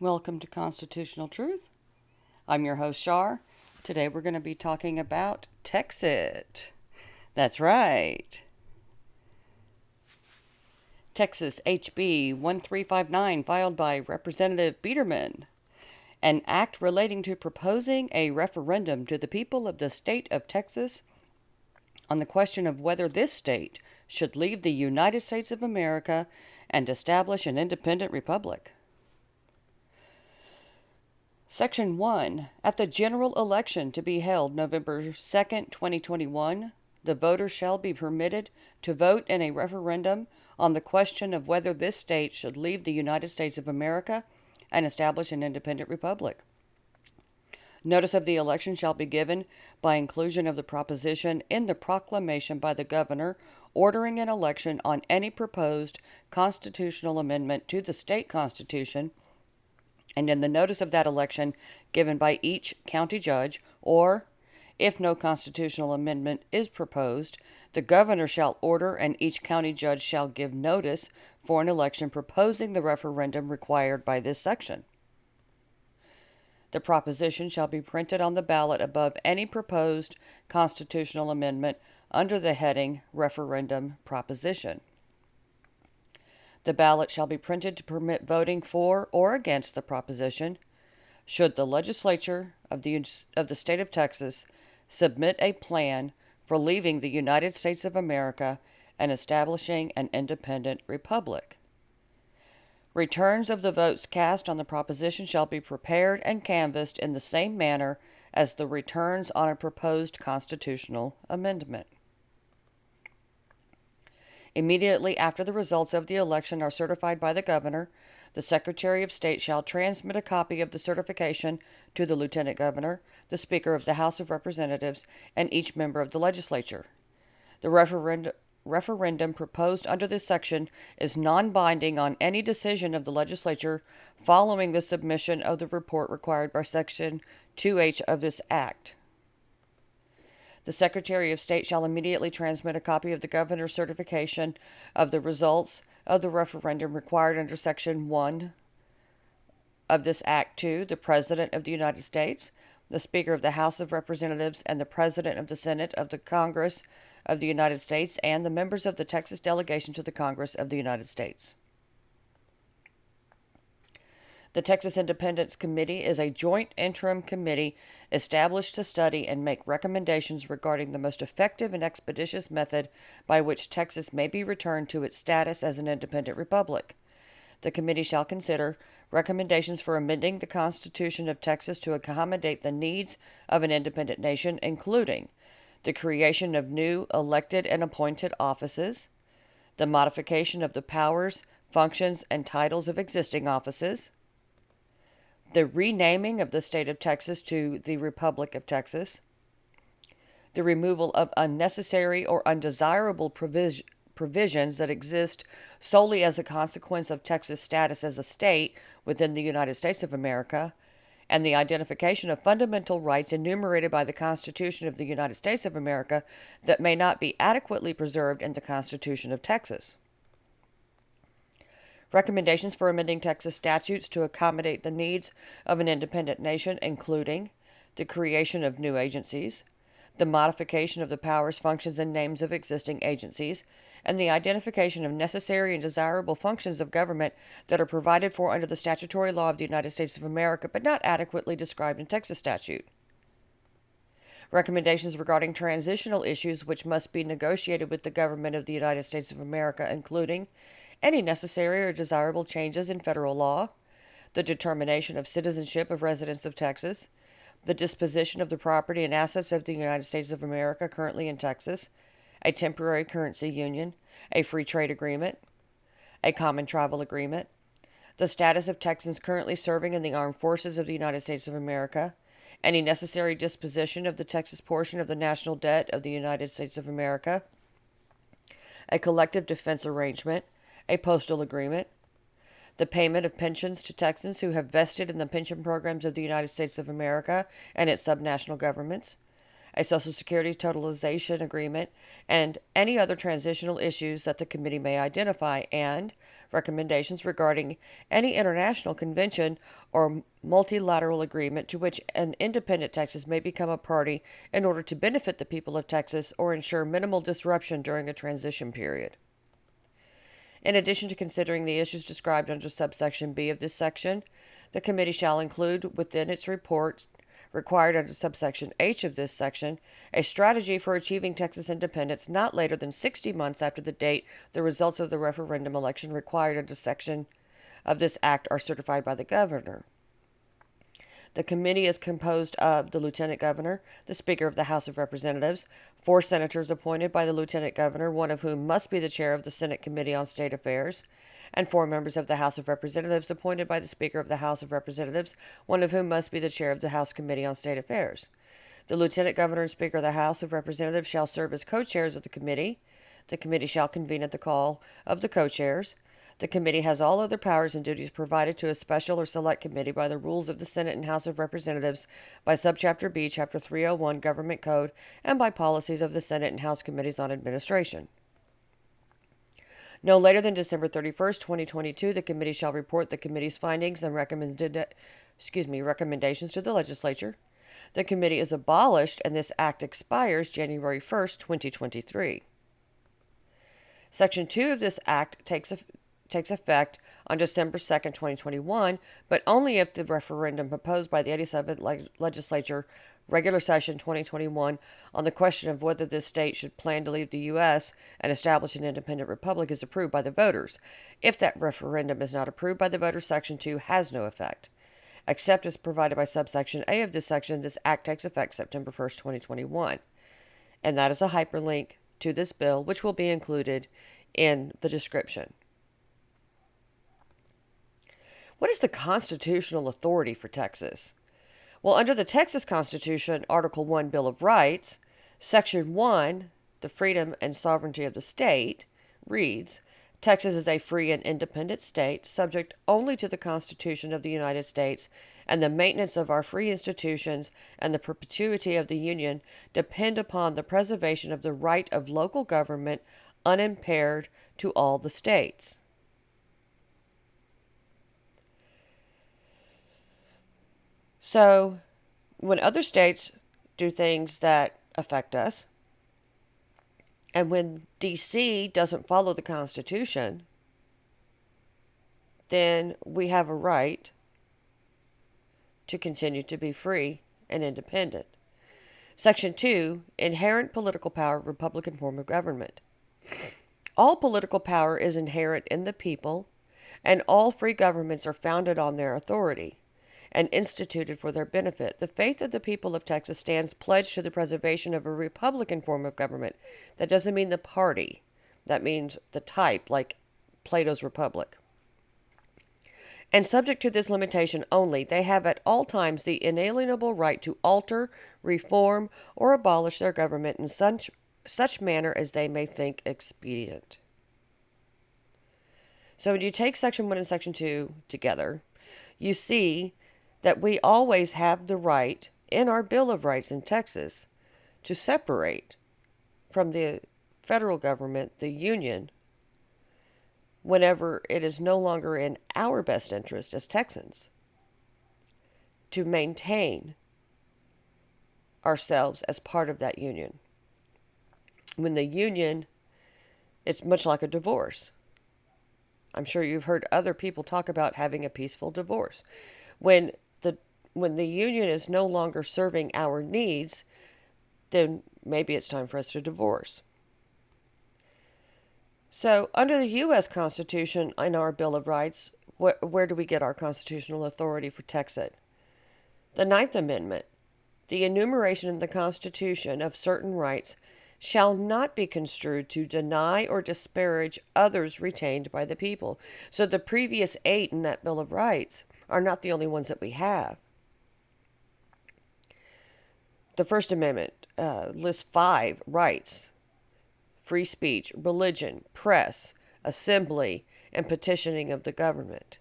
Welcome to Constitutional Truth. I'm your host, Shar. Today we're going to be talking about TEXIT. That's right. Texas HB 1359, filed by Representative Biederman. An act relating to proposing a referendum to the people of the state of Texas on the question of whether this state should leave the United States of America and establish an independent republic. Section 1. At the general election to be held November 2nd, 2021, the voters shall be permitted to vote in a referendum on the question of whether this state should leave the United States of America and establish an independent republic. Notice of the election shall be given by inclusion of the proposition in the proclamation by the governor ordering an election on any proposed constitutional amendment to the state constitution, and in the notice of that election given by each county judge, or, if no constitutional amendment is proposed, the governor shall order and each county judge shall give notice for an election proposing the referendum required by this section. The proposition shall be printed on the ballot above any proposed constitutional amendment under the heading Referendum Proposition. The ballot shall be printed to permit voting for or against the proposition, should the legislature of the state of Texas submit a plan for leaving the United States of America and establishing an independent republic. Returns of the votes cast on the proposition shall be prepared and canvassed in the same manner as the returns on a proposed constitutional amendment. Immediately after the results of the election are certified by the governor, the Secretary of State shall transmit a copy of the certification to the Lieutenant Governor, the Speaker of the House of Representatives, and each member of the legislature. The referendum proposed under this section is non-binding on any decision of the legislature following the submission of the report required by Section 2H of this Act. The Secretary of State shall immediately transmit a copy of the governor's certification of the results of the referendum required under Section 1 of this Act to the President of the United States, the Speaker of the House of Representatives, and the President of the Senate of the Congress of the United States, and the members of the Texas delegation to the Congress of the United States. The Texas Independence Committee is a joint interim committee established to study and make recommendations regarding the most effective and expeditious method by which Texas may be returned to its status as an independent republic. The committee shall consider recommendations for amending the Constitution of Texas to accommodate the needs of an independent nation, including the creation of new elected and appointed offices, the modification of the powers, functions, and titles of existing offices, the renaming of the state of Texas to the Republic of Texas, the removal of unnecessary or undesirable provisions that exist solely as a consequence of Texas' status as a state within the United States of America, and the identification of fundamental rights enumerated by the Constitution of the United States of America that may not be adequately preserved in the Constitution of Texas. Recommendations for amending Texas statutes to accommodate the needs of an independent nation, including the creation of new agencies, the modification of the powers, functions, and names of existing agencies, and the identification of necessary and desirable functions of government that are provided for under the statutory law of the United States of America but not adequately described in Texas statute. Recommendations regarding transitional issues which must be negotiated with the government of the United States of America, including any necessary or desirable changes in federal law, the determination of citizenship of residents of Texas, the disposition of the property and assets of the United States of America currently in Texas, a temporary currency union, a free trade agreement, a common travel agreement, the status of Texans currently serving in the armed forces of the United States of America, any necessary disposition of the Texas portion of the national debt of the United States of America, a collective defense arrangement, a postal agreement, the payment of pensions to Texans who have vested in the pension programs of the United States of America and its subnational governments, a Social Security totalization agreement, and any other transitional issues that the committee may identify, and recommendations regarding any international convention or multilateral agreement to which an independent Texas may become a party in order to benefit the people of Texas or ensure minimal disruption during a transition period. In addition to considering the issues described under subsection B of this section, the committee shall include within its report, required under subsection H of this section, a strategy for achieving Texas independence not later than 60 months after the date the results of the referendum election required under section of this act are certified by the governor. The committee is composed of the Lieutenant Governor, the Speaker of the House of Representatives, 4 senators appointed by the Lieutenant Governor, one of whom must be the chair of the Senate Committee on State Affairs, and 4 members of the House of Representatives appointed by the Speaker of the House of Representatives, one of whom must be the chair of the House Committee on State Affairs. The Lieutenant Governor and Speaker of the House of Representatives shall serve as co-chairs of the committee. The committee shall convene at the call of the co-chairs. The committee has all other powers and duties provided to a special or select committee by the rules of the Senate and House of Representatives, by Subchapter B, Chapter 301, Government Code, and by policies of the Senate and House Committees on Administration. No later than December 31st, 2022, the committee shall report the committee's findings and recommendations to the legislature. The committee is abolished and this act expires January 1st, 2023. Section 2 of this act takes effect on December 2nd, 2021, but only if the referendum proposed by the 87th Legislature, regular session 2021, on the question of whether this state should plan to leave the U.S. and establish an independent republic is approved by the voters. If that referendum is not approved by the voters, Section 2 has no effect. Except as provided by subsection A of this section, this act takes effect September 1st, 2021. And that is a hyperlink to this bill, which will be included in the description. What is the constitutional authority for Texas? Well, under the Texas Constitution, Article 1, Bill of Rights, Section 1, the freedom and sovereignty of the state, reads, Texas is a free and independent state, subject only to the Constitution of the United States, and the maintenance of our free institutions and the perpetuity of the Union depend upon the preservation of the right of local government unimpaired to all the states. So, when other states do things that affect us, and when D.C. doesn't follow the Constitution, then we have a right to continue to be free and independent. Section 2, inherent political power, Republican form of government. All political power is inherent in the people, and all free governments are founded on their authority and instituted for their benefit. The faith of the people of Texas stands pledged to the preservation of a Republican form of government. That doesn't mean the party. That means the type, like Plato's Republic. And subject to this limitation only, they have at all times the inalienable right to alter, reform, or abolish their government in such manner as they may think expedient. So when you take Section 1 and Section 2 together, you see that we always have the right in our Bill of Rights in Texas to separate from the federal government, the Union, whenever it is no longer in our best interest as Texans to maintain ourselves as part of that Union. When the Union, it's much like a divorce. I'm sure you've heard other people talk about having a peaceful divorce. When the Union is no longer serving our needs, then maybe it's time for us to divorce. So, under the U.S. Constitution and our Bill of Rights, where do we get our constitutional authority for TEXIT? The Ninth Amendment. The enumeration in the Constitution of certain rights shall not be construed to deny or disparage others retained by the people. So the previous 8 in that Bill of Rights are not the only ones that we have. The First Amendment lists 5 rights: free speech, religion, press, assembly, and petitioning of the government.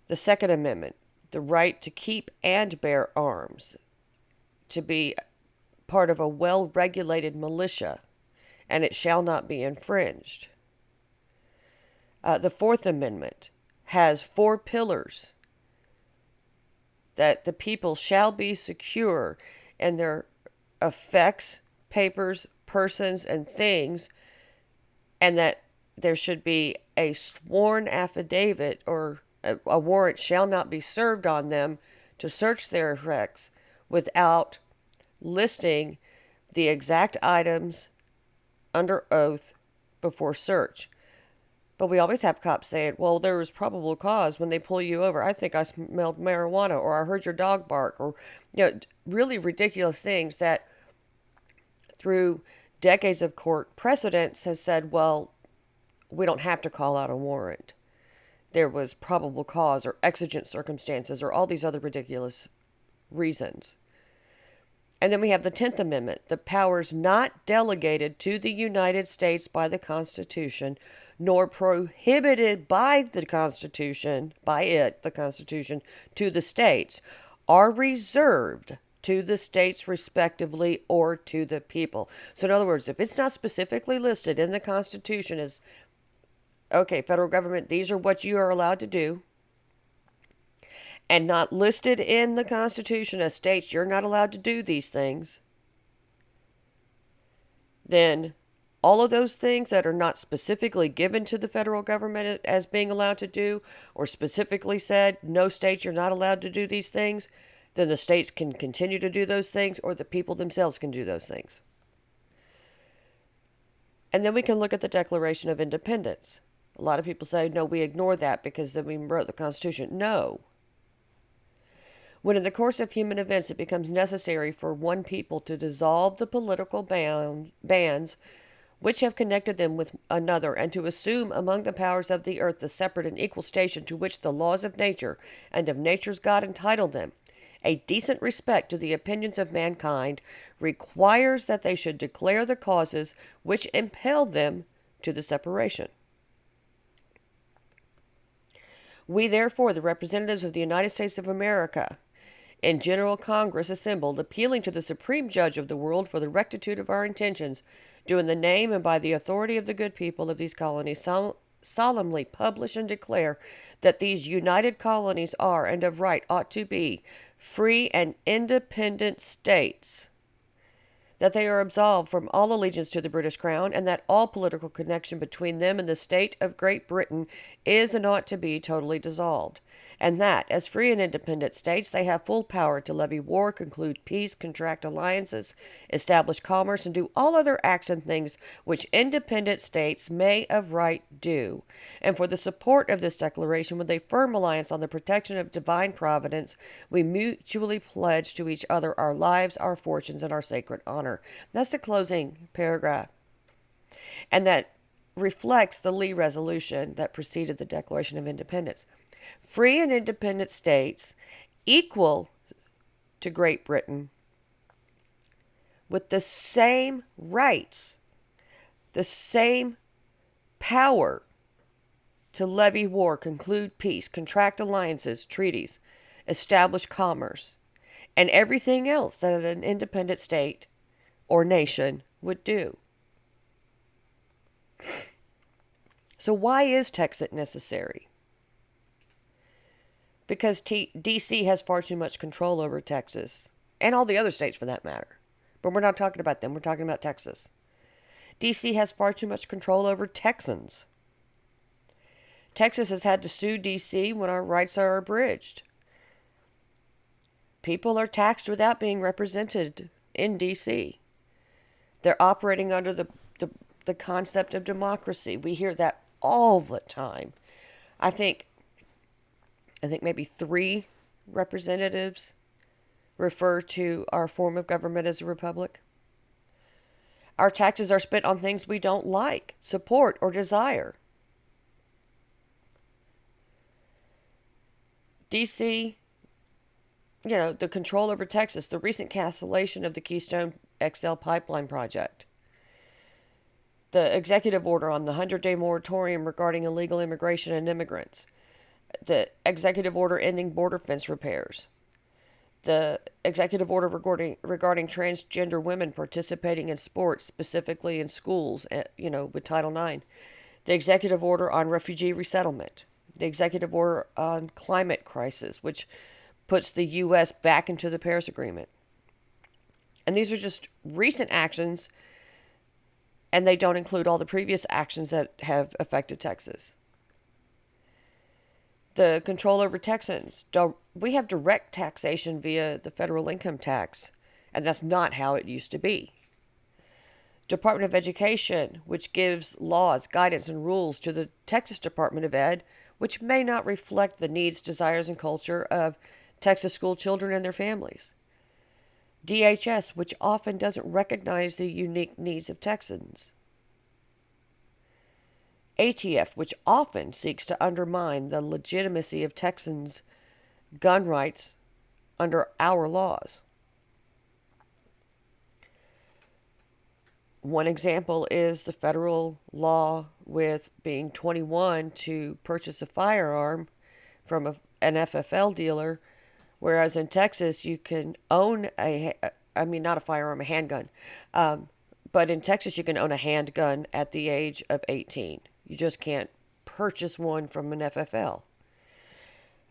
The Second Amendment, the right to keep and bear arms, to be part of a well-regulated militia, and it shall not be infringed. The Fourth Amendment has 4 pillars: that the people shall be secure in their effects, papers, persons, and things, and that there should be a sworn affidavit, or a warrant shall not be served on them to search their effects without listing the exact items under oath before search. But we always have cops saying, well, there was probable cause when they pull you over. I think I smelled marijuana, or I heard your dog bark, or, really ridiculous things that through decades of court precedents has said, well, we don't have to call out a warrant. There was probable cause or exigent circumstances or all these other ridiculous reasons. And then we have the 10th Amendment, the powers not delegated to the United States by the Constitution, nor prohibited by the Constitution, to the states, are reserved to the states respectively or to the people. So in other words, if it's not specifically listed in the Constitution as, okay, federal government, these are what you are allowed to do, and not listed in the Constitution as states you're not allowed to do these things, then all of those things that are not specifically given to the federal government as being allowed to do, or specifically said, no states, you're not allowed to do these things, then the states can continue to do those things, or the people themselves can do those things. And then we can look at the Declaration of Independence. A lot of people say, no, we ignore that because then we wrote the Constitution. No. When in the course of human events it becomes necessary for one people to dissolve the political bands which have connected them with another, and to assume among the powers of the earth the separate and equal station to which the laws of nature and of nature's God entitled them, a decent respect to the opinions of mankind requires that they should declare the causes which impelled them to the separation. We, therefore, the representatives of the United States of America, in General Congress assembled, appealing to the Supreme Judge of the world for the rectitude of our intentions, do in the name and by the authority of the good people of these colonies solemnly publish and declare that these united colonies are, and of right ought to be, free and independent states, that they are absolved from all allegiance to the British Crown, and that all political connection between them and the state of Great Britain is and ought to be totally dissolved, and that, as free and independent states, they have full power to levy war, conclude peace, contract alliances, establish commerce, and do all other acts and things which independent states may of right do. And for the support of this declaration, with a firm reliance on the protection of divine providence, we mutually pledge to each other our lives, our fortunes, and our sacred honor. That's the closing paragraph. And that reflects the Lee resolution that preceded the Declaration of Independence. Free and independent states equal to Great Britain with the same rights, the same power to levy war, conclude peace, contract alliances, treaties, establish commerce, and everything else that an independent state or nation would do. So why is TEXIT necessary? Because D.C. has far too much control over Texas, and all the other states for that matter. But we're not talking about them, we're talking about Texas. D.C. has far too much control over Texans. Texas has had to sue D.C. when our rights are abridged. People are taxed without being represented in D.C. They're operating under the concept of democracy. We hear that all the time. I think maybe 3 representatives refer to our form of government as a republic. Our taxes are spent on things we don't like, support, or desire. D.C., the control over Texas, the recent cancellation of the Keystone XL pipeline project, the executive order on the 100-day moratorium regarding illegal immigration and immigrants, the executive order ending border fence repairs, The executive order regarding transgender women participating in sports, specifically in schools, with Title IX. The executive order on refugee resettlement. The executive order on climate crisis, which puts the U.S. back into the Paris Agreement. And these are just recent actions, and they don't include all the previous actions that have affected Texas. The control over Texans. We have direct taxation via the federal income tax, and that's not how it used to be. Department of Education, which gives laws, guidance, and rules to the Texas Department of Ed, which may not reflect the needs, desires, and culture of Texas school children and their families. DHS, which often doesn't recognize the unique needs of Texans. ATF, which often seeks to undermine the legitimacy of Texans' gun rights under our laws. One example is the federal law with being 21 to purchase a firearm from an FFL dealer, whereas in Texas you can own not a firearm, a handgun. But in Texas you can own a handgun at the age of 18. You just can't purchase one from an FFL.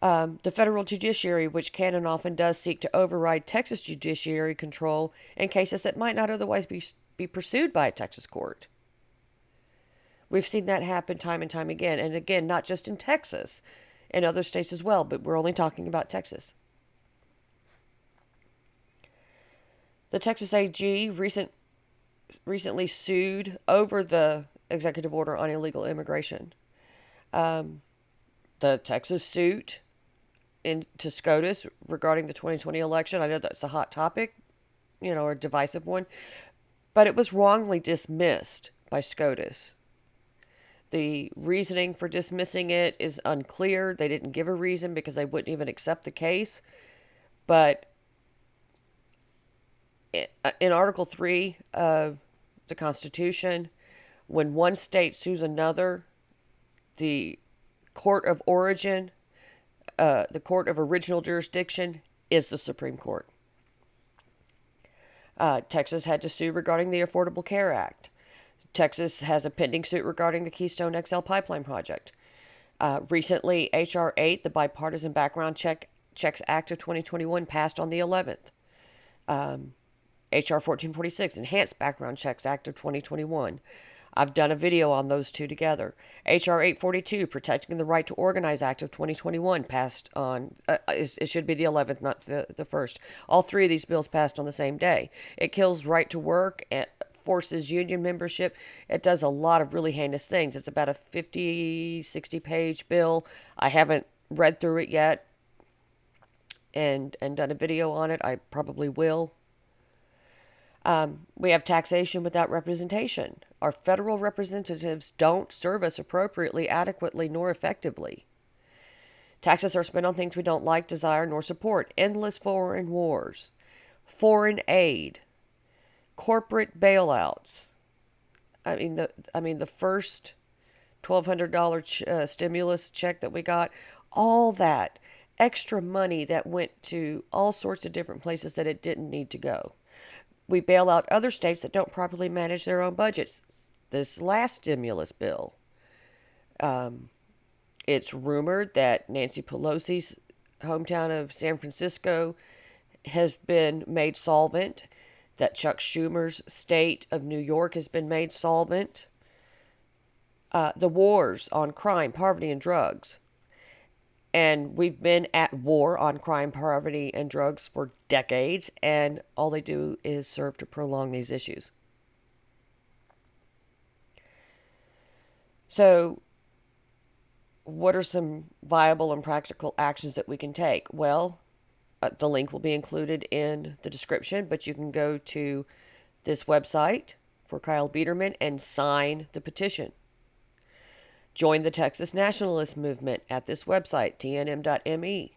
The federal judiciary, which can and often does seek to override Texas judiciary control in cases that might not otherwise be pursued by a Texas court. We've seen that happen time and time again. And again, not just in Texas, in other states as well, but we're only talking about Texas. The Texas AG recently sued over the executive order on illegal immigration. The Texas suit into SCOTUS regarding the 2020 election. I know that's a hot topic, or a divisive one, but it was wrongly dismissed by SCOTUS. The reasoning for dismissing it is unclear. They didn't give a reason because they wouldn't even accept the case. But in Article 3 of the Constitution, when one state sues another, the court of origin, the court of original jurisdiction, is the Supreme Court. Texas had to sue regarding the Affordable Care Act. Texas has a pending suit regarding the Keystone XL pipeline project. Recently, H.R. 8, the Bipartisan Background Checks Act of 2021, passed on the 11th. H.R. 1446, Enhanced Background Checks Act of 2021. I've done a video on those two together. H.R. 842, Protecting the Right to Organize Act of 2021, passed on, it should be the 11th, not the 1st. All three of these bills passed on the same day. It kills right to work, and forces union membership. It does a lot of really heinous things. It's about a 60 page bill. I haven't read through it yet and done a video on it. I probably will. We have taxation without representation. Our federal representatives don't serve us appropriately, adequately, nor effectively. Taxes are spent on things we don't like, desire, nor support. Endless foreign wars, foreign aid, corporate bailouts. I mean the first $1,200 stimulus check that we got, all that extra money that went to all sorts of different places that it didn't need to go. We bail out other states that don't properly manage their own budgets. This last stimulus bill, it's rumored that Nancy Pelosi's hometown of San Francisco has been made solvent, that Chuck Schumer's state of New York has been made solvent. The wars on crime, poverty, and drugs. And we've been at war on crime, poverty, and drugs for decades, and all they do is serve to prolong these issues. So, what are some viable and practical actions that we can take? Well, the link will be included in the description, but you can go to this website for Kyle Biederman and sign the petition. Join the Texas Nationalist Movement at this website, tnm.me.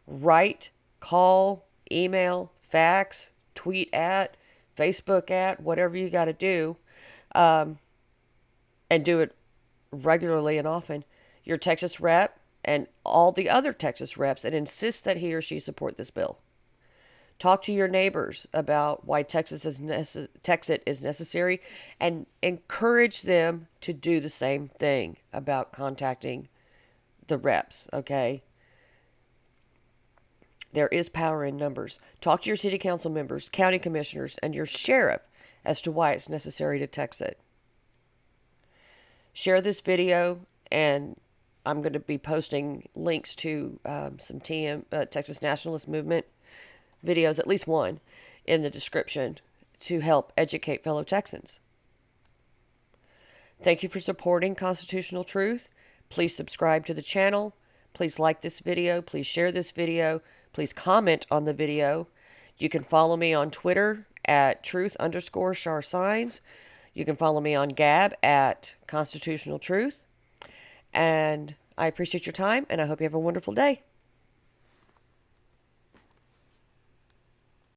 Write, call, email, fax, tweet at, Facebook at, whatever you got to do, and do it regularly and often. Your Texas rep, and all the other Texas reps and insist that he or she support this bill. Talk to your neighbors about why TEXIT is necessary, and encourage them to do the same thing about contacting the reps, okay? There is power in numbers. Talk to your city council members, county commissioners, and your sheriff as to why it's necessary to TEXIT. Share this video, and I'm going to be posting links to some Texas Nationalist Movement videos, at least one, in the description to help educate fellow Texans. Thank you for supporting Constitutional Truth. Please subscribe to the channel. Please like this video. Please share this video. Please comment on the video. You can follow me on Twitter at truth_Shar You can follow me on Gab at Constitutional Truth. And I appreciate your time, and I hope you have a wonderful day.